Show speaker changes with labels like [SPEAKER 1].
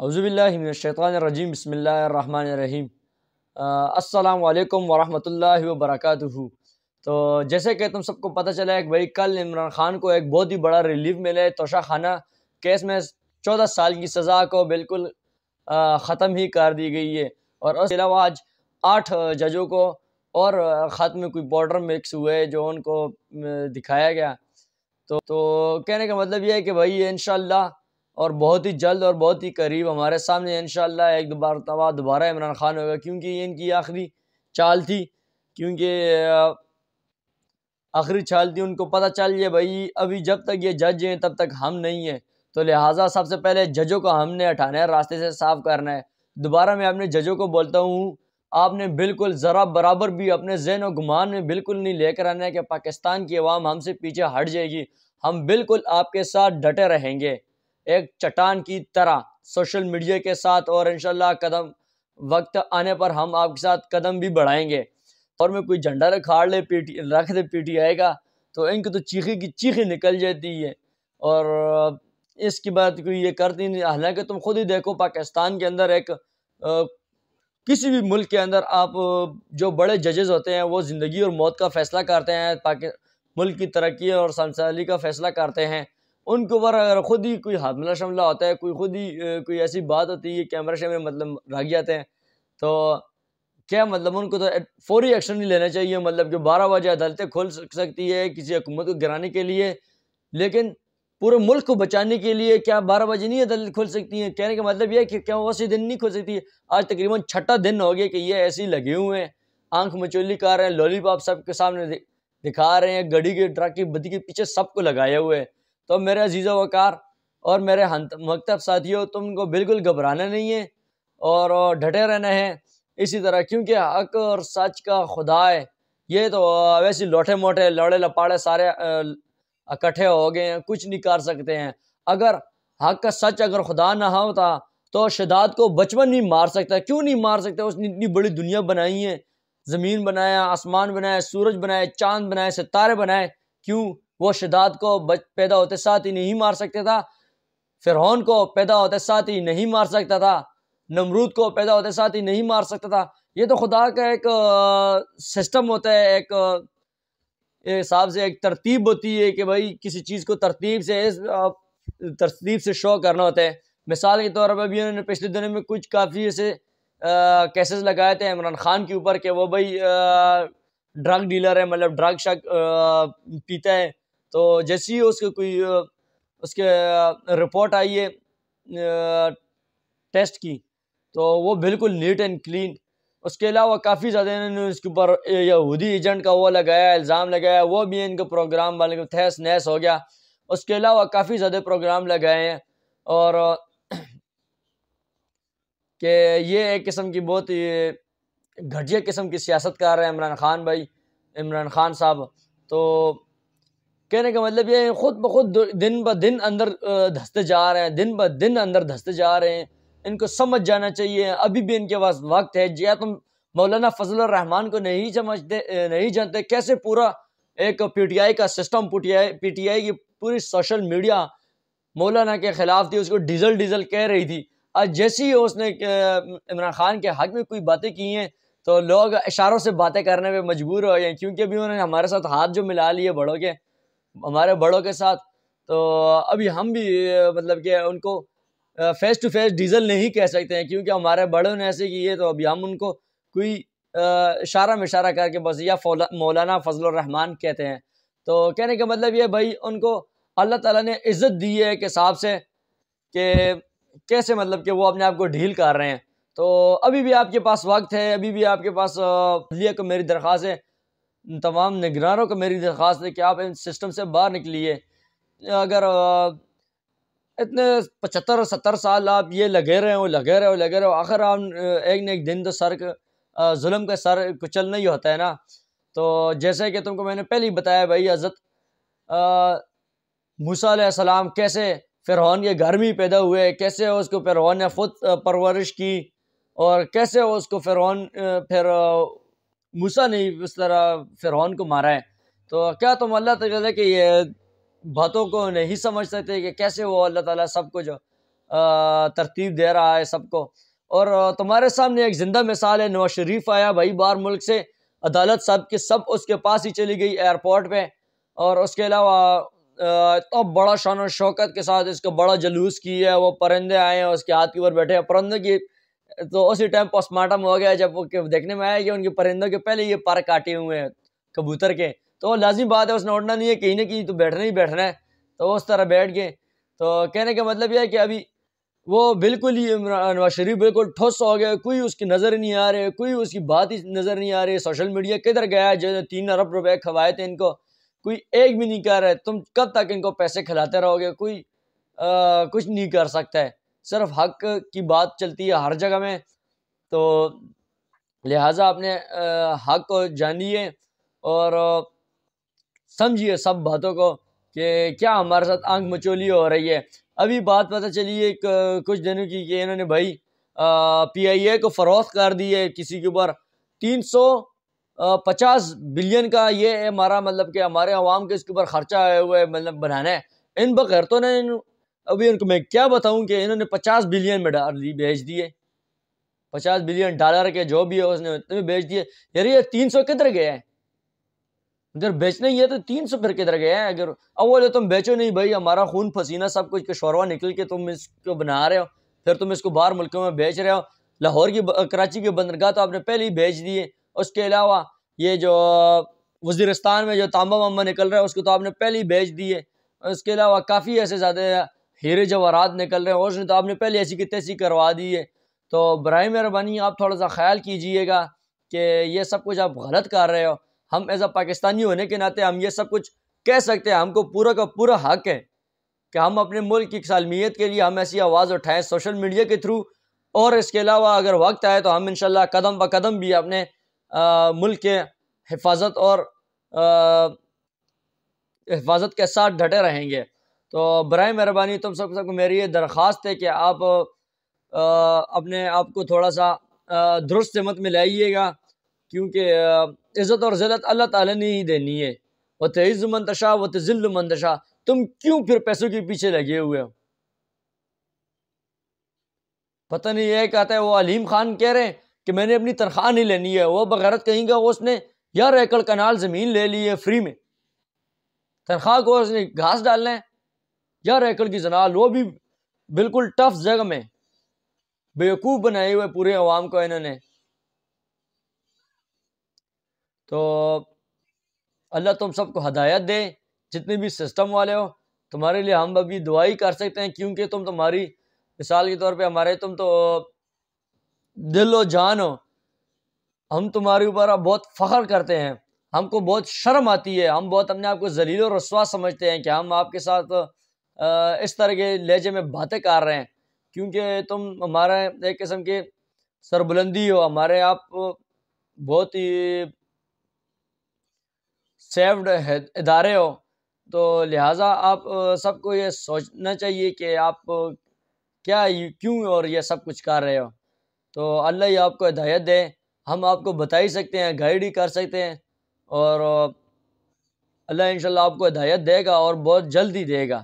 [SPEAKER 1] اعوذ باللہ من الشیطان الرجیم بسم اللہ الرحمن الرحیم۔ السلام علیکم ورحمۃ اللہ وبرکاتہ۔ تو جیسے کہ تم سب کو پتہ چلا ہے کہ بھائی کل عمران خان کو ایک بہت ہی بڑا ریلیف ملے توشہ خانہ کیس میں 14 سال کی سزا کو بالکل ختم ہی کر دی گئی ہے، اور اس کے علاوہ آج 8 ججوں کو اور خط میں کوئی پاؤڈر مکس ہوئے جو ان کو دکھایا گیا۔ تو کہنے کا مطلب یہ ہے کہ بھائی انشاءاللہ اور بہت ہی جلد اور بہت ہی قریب ہمارے سامنے انشاءاللہ ایک دوبارہ عمران خان ہوگا، کیونکہ یہ ان کی آخری چال تھی، ان کو پتہ چل گیا بھائی ابھی جب تک یہ جج ہیں تب تک ہم نہیں ہیں، تو لہٰذا سب سے پہلے ججوں کو ہم نے ہٹانا ہے، راستے سے صاف کرنا ہے۔ دوبارہ میں اپنے ججوں کو بولتا ہوں، آپ نے بالکل ذرا برابر بھی اپنے ذہن و گمان میں بالکل نہیں لے کر آنا ہے کہ پاکستان کی عوام ہم سے پیچھے ہٹ جائے گی۔ ہم بالکل آپ کے ساتھ ڈٹے رہیں گے ایک چٹان کی طرح سوشل میڈیا کے ساتھ، اور انشاءاللہ وقت آنے پر ہم آپ کے ساتھ قدم بھی بڑھائیں گے۔ اور میں کوئی جھنڈا رکھ دے پی ٹی آئی کا تو ان کو تو چیخی کی چیخی نکل جاتی ہے، اور اس کی بات کوئی یہ کرتی نہیں۔ حالانکہ تم خود ہی دیکھو پاکستان کے اندر کسی بھی ملک کے اندر آپ جو بڑے ججز ہوتے ہیں وہ زندگی اور موت کا فیصلہ کرتے ہیں، ملک کی ترقی اور سنسالی کا فیصلہ کرتے ہیں۔ ان کے اوپر اگر خود ہی کوئی حملہ شملہ ہوتا ہے، کوئی ایسی بات ہوتی ہے کیمرہ شیمرے رہ جاتے ہیں، تو کیا ان کو تو فوری ایکشن نہیں لینا چاہیے۔ کہ 12 بجے عدالتیں کھل سکتی ہے کسی حکومت کو گرانے کے لیے، لیکن پورے ملک کو بچانے کے لیے کیا 12 بجے نہیں عدالت کھل سکتی ہیں؟ کہنے کا مطلب یہ ہے کہ کیا وہ اسی دن نہیں کھل سکتی ہے؟ آج تقریباً 6واں دن ہو گیا کہ یہ ایسے ہی لگے ہوئے ہیں، آنکھ مچولی کر رہے ہیں، لولی پاپ سب کے سامنے دکھا رہے ہیں، گڑی کے ٹرک کی بدی کے پیچھے سب کو لگائے ہوئے ہیں۔ تو میرے عزیز و وقار اور میرے مکتب ساتھیوں، تم کو بالکل گھبرانا نہیں ہے اور ڈٹے رہنا ہے اسی طرح، کیونکہ حق اور سچ کا خدا ہے۔ یہ تو ویسے لوٹے موٹے لوڑے لپاڑے سارے اکٹھے ہو گئے ہیں، کچھ نہیں کر سکتے ہیں۔ اگر حق کا سچ اگر خدا نہ ہوتا تو شداد کو بچپن نہیں مار سکتا۔ کیوں نہیں مار سکتا؟ اس نے اتنی بڑی دنیا بنائی ہے، زمین بنایا، آسمان بنایا، سورج بنائے، چاند بنائے، ستارے بنائے، کیوں وہ شداد کو پیدا ہوتے ساتھ ہی نہیں مار سکتا تھا؟ فرعون کو پیدا ہوتے ساتھ ہی نہیں مار سکتا تھا؟ نمرود کو پیدا ہوتے ساتھ ہی نہیں مار سکتا تھا؟ یہ تو خدا کا ایک سسٹم ہوتا ہے، ایک حساب سے ایک ترتیب ہوتی ہے کہ بھائی کسی چیز کو ترتیب سے شو کرنا ہوتا ہے۔ مثال کے طور پر بھی انہوں نے پچھلے دنوں میں کچھ کافی ایسے کیسز لگائے تھے عمران خان کے اوپر کہ وہ بھائی ڈرگ ڈیلر ہے، ڈرگ شک پیتا ہے۔ تو جیسی اس کے رپورٹ آئی ہے ٹیسٹ کی، تو وہ بالکل نیٹ اینڈ کلین۔ اس کے علاوہ کافی زیادہ انہوں نے اس کے اوپر یہودی ایجنٹ کا وہ لگایا، الزام لگایا، وہ بھی ان کا پروگرام والے کو تہس نہس ہو گیا۔ اس کے علاوہ کافی زیادہ پروگرام لگائے ہیں، اور کہ یہ ایک قسم کی بہت ہی گھٹیا قسم کی سیاست کر رہے ہیں عمران خان صاحب۔ تو کہنے کا مطلب یہ خود بخود دن بہ دن اندر دھستے جا رہے ہیں، ان کو سمجھ جانا چاہیے۔ ابھی بھی ان کے پاس وقت ہے۔ یا تم مولانا فضل الرحمان کو نہیں جانتے؟ کیسے پورا ایک پی ٹی آئی کا سسٹم، پی ٹی آئی کی پوری سوشل میڈیا مولانا کے خلاف تھی، اس کو ڈیزل کہہ رہی تھی۔ آج جیسی ہی اس نے عمران خان کے حق میں کوئی باتیں کی ہیں تو لوگ اشاروں سے باتیں کرنے پہ مجبور ہو گئے، کیونکہ ابھی انہوں نے ہمارے ساتھ ہاتھ جو ملا لیے ہمارے بڑوں کے ساتھ، تو ابھی ہم بھی کہ ان کو فیس ٹو فیس ڈیزل نہیں کہہ سکتے ہیں، کیونکہ ہمارے بڑوں نے ایسے کیے، تو ابھی ہم ان کو کوئی اشارہ کر کے بس یا مولانا فضل الرحمان کہتے ہیں۔ تو کہنے کا مطلب یہ بھائی ان کو اللہ تعالیٰ نے عزت دی ہے ایک حساب سے، کہ کیسے کہ وہ اپنے آپ کو ڈھیل کر رہے ہیں۔ تو ابھی بھی آپ کے پاس وقت ہے، ابھی بھی آپ کے پاس عدلیہ کو میری درخواست ہے، تمام نگرانوں کو میری درخواست ہے کہ آپ ان سسٹم سے باہر نکلیے۔ اگر اتنے 75 اور 70 سال آپ یہ لگے رہے ہو، آخر آپ ایک نہ ایک دن تو ظلم کا سر کچلنا ہی ہوتا ہے نا۔ تو جیسے کہ تم کو میں نے پہلے ہی بتایا بھائی، حضرت موسیٰ علیہ السلام کیسے فرعون کے گھر میں پیدا ہوئے، کیسے اس کو فرعون نے خود پرورش کی، اور کیسے اس کو فرعون پھر موسیٰ نے اس طرح فرعون کو مارا ہے۔ تو کیا تم اللہ تعالیٰ کی یہ باتوں کو نہیں سمجھ سکتے کہ کیسے وہ اللہ تعالیٰ سب کچھ ترتیب دے رہا ہے سب کو. اور تمہارے سامنے ایک زندہ مثال ہے. نواز شریف آیا بھائی باہر ملک سے, عدالت سب کے سب اس کے پاس ہی چلی گئی ایئرپورٹ پہ, اور اس کے علاوہ اتنا بڑا شان و شوکت کے ساتھ اس کا بڑا جلوس کی ہے. وہ پرندے آئے ہیں اس کے ہاتھ کے اوپر بیٹھے ہیں, پرندوں کی تو اسی ٹائم پوسٹ مارٹم ہو گیا جب وہ دیکھنے میں آیا کہ ان کے پرندوں کے پہلے یہ پر کاٹے ہوئے ہیں کبوتر کے, تو وہ لازمی بات ہے اس نے اڑنا نہیں ہے, کہیں نہ کہیں تو بیٹھنا ہی بیٹھنا ہے. تو اس طرح بیٹھ گئے. تو کہنے کا مطلب یہ ہے کہ ابھی وہ بالکل ہی نواز شریف بالکل ٹھوس ہو گیا, کوئی اس کی نظر نہیں آ رہے, کوئی اس کی بات ہی نظر نہیں آ رہی. سوشل میڈیا کدھر گیا جو 3 ارب روپے کھوائے تھے ان کو, کوئی ایک بھی نہیں کر رہے. تم کب تک ان کو پیسے کھلاتے رہو گے؟ کوئی کچھ نہیں کر سکتا ہے. صرف حق کی بات چلتی ہے ہر جگہ میں. تو لہٰذا اپنے حق کو جانیے اور سمجھیے سب باتوں کو کہ کیا ہمارے ساتھ آنکھ مچولی ہو رہی ہے. ابھی بات پتہ چلی ہے کچھ دنوں کی کہ انہوں نے بھائی پی آئی اے کو فروخت کر دی ہے کسی کے اوپر 350 بلین کا. یہ ہمارا مطلب کہ ہمارے عوام کے اس کے اوپر خرچہ آئے ہوئے مطلب بنانا ہے. ان بغیرتوں نے ابھی ان کو میں کیا بتاؤں کہ انہوں نے 50 بلین میں بیچ دیے, 50 بلین ڈالر کے جو بھی ہے اس نے اتنے بیچ دیے. یار یہ 300 کدھر گیا ہے؟ اگر بیچنا ہی ہے تو 300 پھر کدھر گیا ہے؟ اگر اول تم بیچو نہیں بھائی, ہمارا خون پسینہ سب کچھ کے شوروا نکل کے تم اس کو بنا رہے ہو, پھر تم اس کو باہر ملکوں میں بیچ رہے ہو. لاہور کی کراچی کی بندرگاہ تو آپ نے پہلے ہی بیچ دیے. اس کے علاوہ یہ جو وزیرستان میں جو تانبا وامبا نکل رہا ہے اس کو تو آپ نے پہلے ہی بیچ دیے. اس کے علاوہ کافی ایسے زیادہ ہیرے جواہرات نکل رہے ہیں اس نے تو آپ نے پہلے ایسی کی تیسی کروا دی ہے. تو برائے مہربانی آپ تھوڑا سا خیال کیجئے گا کہ یہ سب کچھ آپ غلط کر رہے ہو. ہم ایز اے پاکستانی ہونے کے ناطے ہم یہ سب کچھ کہہ سکتے ہیں, ہم کو پورا کا پورا حق ہے کہ ہم اپنے ملک کی سالمیت کے لیے ہم ایسی آواز اٹھائیں سوشل میڈیا کے تھرو. اور اس کے علاوہ اگر وقت آئے تو ہم انشاءاللہ قدم بہ قدم بھی اپنے ملک کے حفاظت اور حفاظت کے ساتھ ڈٹے رہیں گے. تو برائے مہربانی تم سب کو میری یہ درخواست ہے کہ آپ اپنے آپ کو تھوڑا سا درست سمت میں لائیے گا, کیونکہ عزت اور ذلت اللہ تعالیٰ نے ہی دینی ہے. وَتُعِزُّ مَن تَشَاءُ وَتُذِلُّ مَن تَشَاءُ. تم کیوں پھر پیسوں کے پیچھے لگے ہوئے ہو؟ پتہ نہیں یہ کہتا ہے وہ علیم خان کہہ رہے ہیں کہ میں نے اپنی تنخواہ نہیں لینی ہے. وہ بغیرت کہیں گا اس نے 11 ایکڑ کنال زمین لے لی ہے فری میں, تنخواہ کو اس نے گھاس ڈالنا ہے 11 ایکڑ کی زنال, وہ بھی بالکل ٹف جگہ میں. بیوقوف بنائے ہوئے پورے عوام کو انہوں نے. تو اللہ تم سب کو ہدایت دے, جتنے بھی سسٹم والے ہو. تمہارے لیے ہم ابھی دعا ہی کر سکتے ہیں کیونکہ تمہاری مثال کے طور پہ ہمارے تم تو دل و جان ہو. ہم تمہارے اوپر بہت فخر کرتے ہیں, ہم کو بہت شرم آتی ہے, ہم بہت اپنے آپ کو ذلیل و رسوا سمجھتے ہیں کہ ہم آپ کے ساتھ اس طرح کے لہجے میں باتیں کر رہے ہیں, کیونکہ تم ہمارے ایک قسم کے سربلندی ہو, ہمارے آپ بہت ہی سیفڈ ادارے ہو. تو لہٰذا آپ سب کو یہ سوچنا چاہیے کہ آپ کیا کیوں اور یہ سب کچھ کر رہے ہو. تو اللہ ہی آپ کو ہدایت دے. ہم آپ کو بتا ہی سکتے ہیں, گائیڈ ہی کر سکتے ہیں, اور اللہ انشاءاللہ آپ کو ہدایت دے گا اور بہت جلد ہی دے گا.